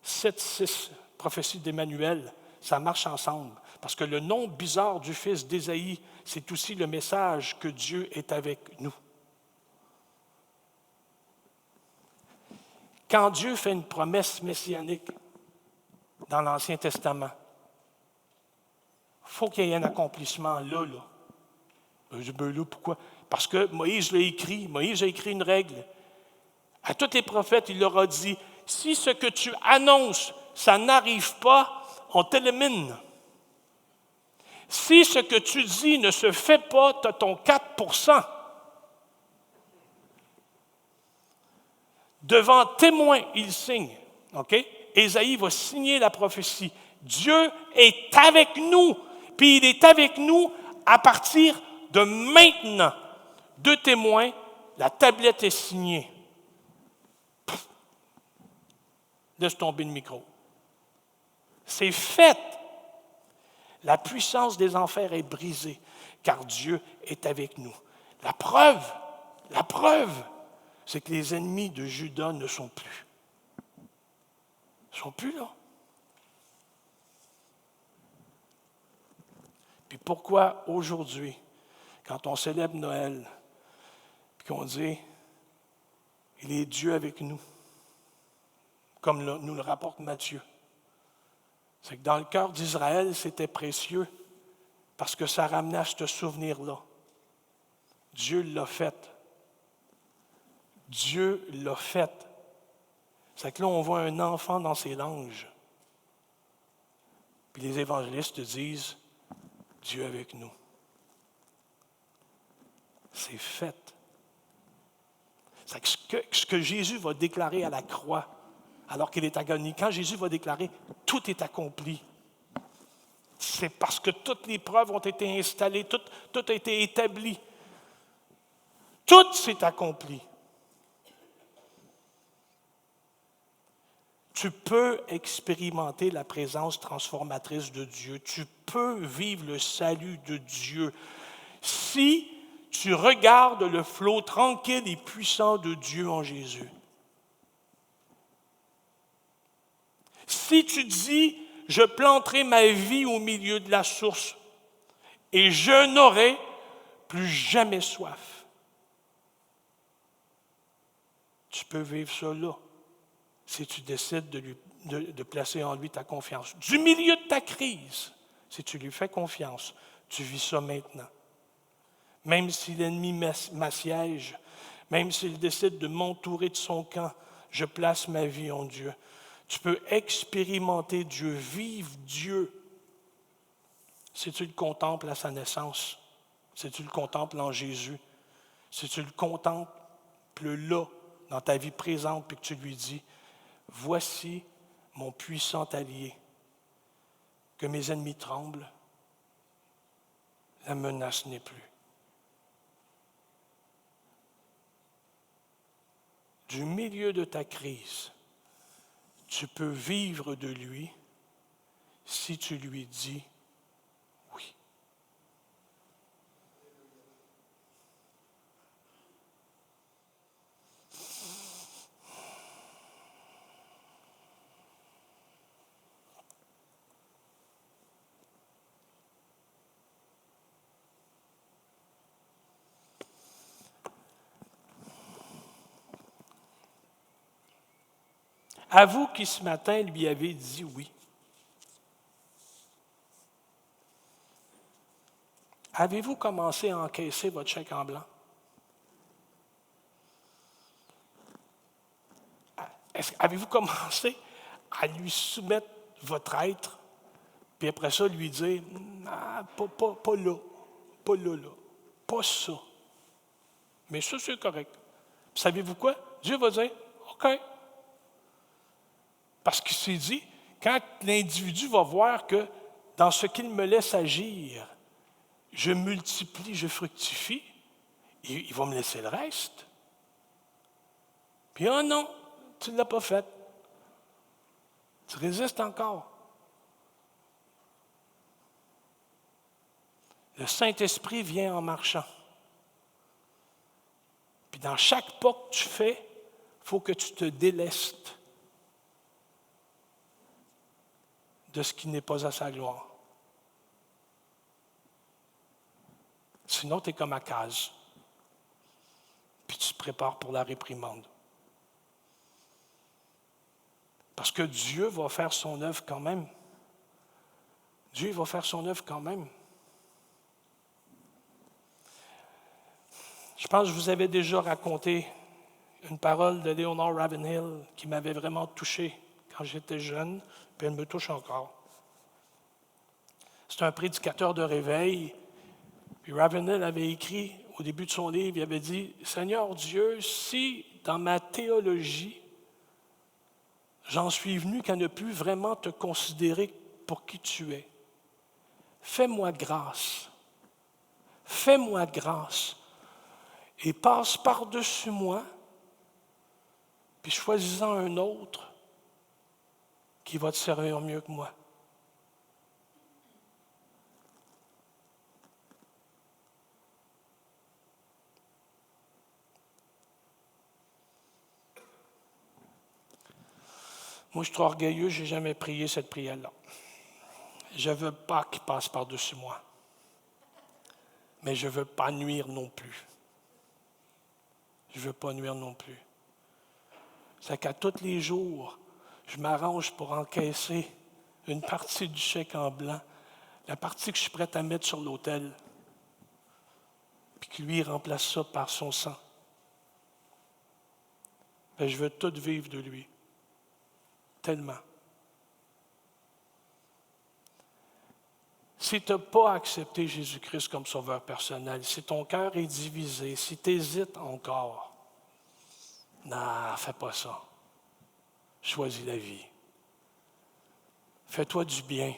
7-6, prophétie d'Emmanuel, ça marche ensemble. Parce que le nom bizarre du fils d'Ésaïe, c'est aussi le message que Dieu est avec nous. Quand Dieu fait une promesse messianique dans l'Ancien Testament, il faut qu'il y ait un accomplissement là. Je dis, là, pourquoi? Parce que Moïse l'a écrit. Moïse a écrit une règle. À tous les prophètes, il leur a dit, si ce que tu annonces, ça n'arrive pas, on t'élimine. Si ce que tu dis ne se fait pas, tu as ton 4%. Devant témoin, il signe. OK? Ésaïe va signer la prophétie. Dieu est avec nous. Puis il est avec nous à partir de maintenant. 2 témoins, la tablette est signée. Pff. Laisse tomber le micro. C'est fait. La puissance des enfers est brisée, car Dieu est avec nous. La preuve, c'est que les ennemis de Juda ne sont plus. Ils ne sont plus là. Puis pourquoi aujourd'hui, quand on célèbre Noël, puis qu'on dit « Il est Dieu avec nous », comme nous le rapporte Matthieu, c'est que dans le cœur d'Israël, c'était précieux parce que ça ramenait à ce souvenir-là. Dieu l'a fait. Dieu l'a fait. C'est que là, on voit un enfant dans ses langes. Puis les évangélistes disent, Dieu avec nous. C'est fait. C'est que ce que Jésus va déclarer à la croix, alors qu'il est agonique, quand Jésus va déclarer, tout est accompli. C'est parce que toutes les preuves ont été installées, tout a été établi. Tout s'est accompli. Tu peux expérimenter la présence transformatrice de Dieu. Tu peux vivre le salut de Dieu si tu regardes le flot tranquille et puissant de Dieu en Jésus. Si tu dis, je planterai ma vie au milieu de la source et je n'aurai plus jamais soif. Tu peux vivre ça là, si tu décides de placer en lui ta confiance. Du milieu de ta crise, si tu lui fais confiance, tu vis ça maintenant. Même si l'ennemi m'assiège, même s'il décide de m'entourer de son camp, je place ma vie en Dieu. Tu peux expérimenter Dieu, vivre Dieu, si tu le contemples à sa naissance, si tu le contemples en Jésus, si tu le contemples là, dans ta vie présente, puis que tu lui dis, voici mon puissant allié, que mes ennemis tremblent, la menace n'est plus. Du milieu de ta crise, tu peux vivre de lui si tu lui dis oui. À vous qui ce matin lui avez dit oui. Avez-vous commencé à encaisser votre chèque en blanc? Avez-vous commencé à lui soumettre votre être, puis après ça, lui dire, pas là, pas ça. Mais ça, c'est correct. Puis savez-vous quoi? Dieu va dire, OK. Parce qu'il s'est dit, quand l'individu va voir que dans ce qu'il me laisse agir, je multiplie, je fructifie, il va me laisser le reste. Puis, oh non, tu ne l'as pas fait. Tu résistes encore. Le Saint-Esprit vient en marchant. Puis dans chaque pas que tu fais, il faut que tu te délestes de ce qui n'est pas à sa gloire. Sinon, tu es comme Akaz. Puis tu te prépares pour la réprimande. Parce que Dieu va faire son œuvre quand même. Dieu va faire son œuvre quand même. Je pense que je vous avais déjà raconté une parole de Leonard Ravenhill qui m'avait vraiment touché quand j'étais jeune, puis elle me touche encore. C'est un prédicateur de réveil. Puis Ravenhill avait écrit au début de son livre, il avait dit « Seigneur Dieu, si dans ma théologie, j'en suis venu qu'à ne plus vraiment te considérer pour qui tu es, fais-moi grâce. Fais-moi grâce. Et passe par-dessus moi, puis choisis-en un autre qui va te servir mieux que moi. » Moi, je suis trop orgueilleux, je n'ai jamais prié cette prière-là. Je ne veux pas qu'il passe par-dessus moi. Mais je ne veux pas nuire non plus. Je ne veux pas nuire non plus. C'est qu'à tous les jours, je m'arrange pour encaisser une partie du chèque en blanc, la partie que je suis prêt à mettre sur l'autel, puis que lui remplace ça par son sang. Ben, je veux tout vivre de lui. Tellement. Si tu n'as pas accepté Jésus-Christ comme sauveur personnel, si ton cœur est divisé, si tu hésites encore, non, fais pas ça. Choisis la vie. Fais-toi du bien.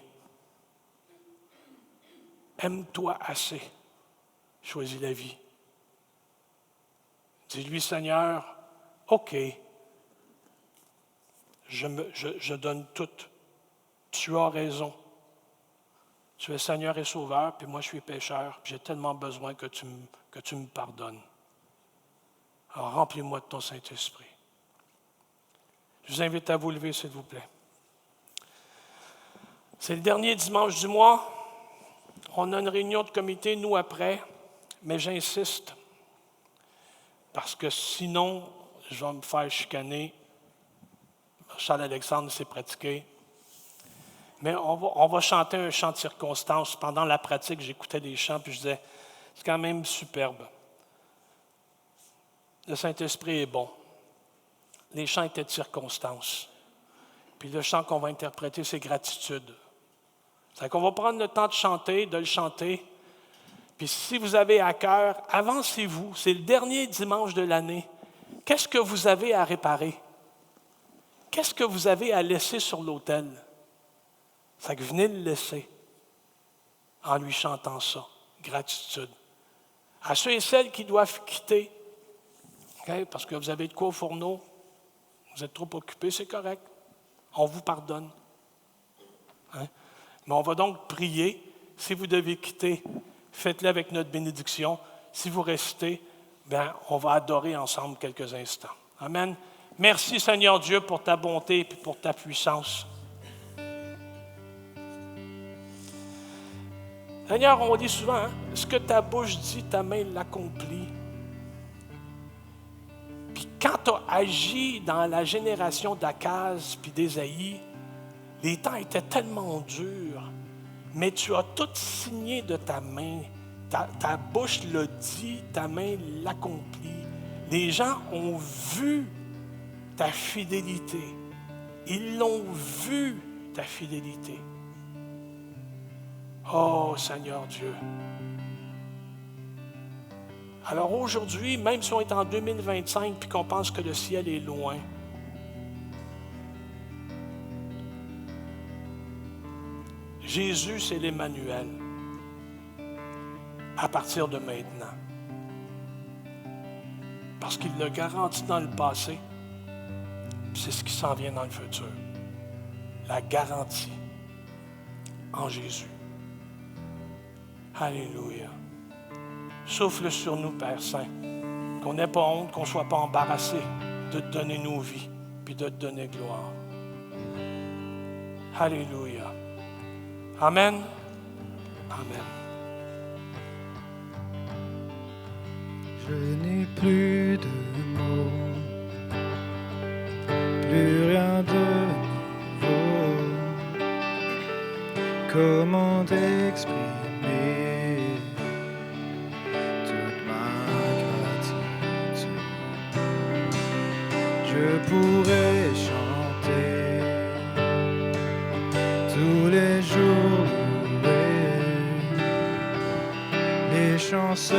Aime-toi assez. Choisis la vie. Dis-lui, Seigneur, OK, je donne tout. Tu as raison. Tu es Seigneur et Sauveur, puis moi je suis pécheur, puis j'ai tellement besoin que tu me pardonnes. Alors remplis-moi de ton Saint-Esprit. Je vous invite à vous lever, s'il vous plaît. C'est le dernier dimanche du mois. On a une réunion de comité, nous, après, mais j'insiste, parce que sinon, je vais me faire chicaner. Charles-Alexandre s'est pratiqué. Mais on va chanter un chant de circonstance. Pendant la pratique, j'écoutais des chants, puis je disais, c'est quand même superbe. Le Saint-Esprit est bon. Les chants étaient de circonstance. Puis le chant qu'on va interpréter, c'est gratitude. C'est qu'on va prendre le temps de chanter, de le chanter. Puis si vous avez à cœur, avancez-vous. C'est le dernier dimanche de l'année. Qu'est-ce que vous avez à réparer? Qu'est-ce que vous avez à laisser sur l'autel? C'est que venez le laisser en lui chantant ça. Gratitude. À ceux et celles qui doivent quitter, okay, parce que vous avez de quoi au fourneau, vous êtes trop occupés, c'est correct. On vous pardonne. Hein? Mais on va donc prier. Si vous devez quitter, faites-le avec notre bénédiction. Si vous restez, bien, on va adorer ensemble quelques instants. Amen. Merci Seigneur Dieu pour ta bonté et pour ta puissance. Seigneur, on dit souvent, hein, ce que ta bouche dit, ta main l'accomplit. Puis quand tu as agi dans la génération d'Akaz puis d'Ésaïe, les temps étaient tellement durs, mais tu as tout signé de ta main. Ta bouche le dit, ta main l'accomplit. Les gens ont vu ta fidélité. Ils l'ont vu, ta fidélité. Oh, Seigneur Dieu. Alors aujourd'hui, même si on est en 2025 et qu'on pense que le ciel est loin, Jésus, c'est l'Emmanuel. À partir de maintenant. Parce qu'il l'a garanti dans le passé, c'est ce qui s'en vient dans le futur. La garantie en Jésus. Alléluia. Souffle sur nous, Père Saint, qu'on n'ait pas honte, qu'on ne soit pas embarrassé de te donner nos vies, puis de te donner gloire. Alléluia. Amen. Amen. Je n'ai plus de mots, plus rien de nouveau. Comment exprimer toute ma gratitude? Je pourrais chanter tous les jours, louer les chansons.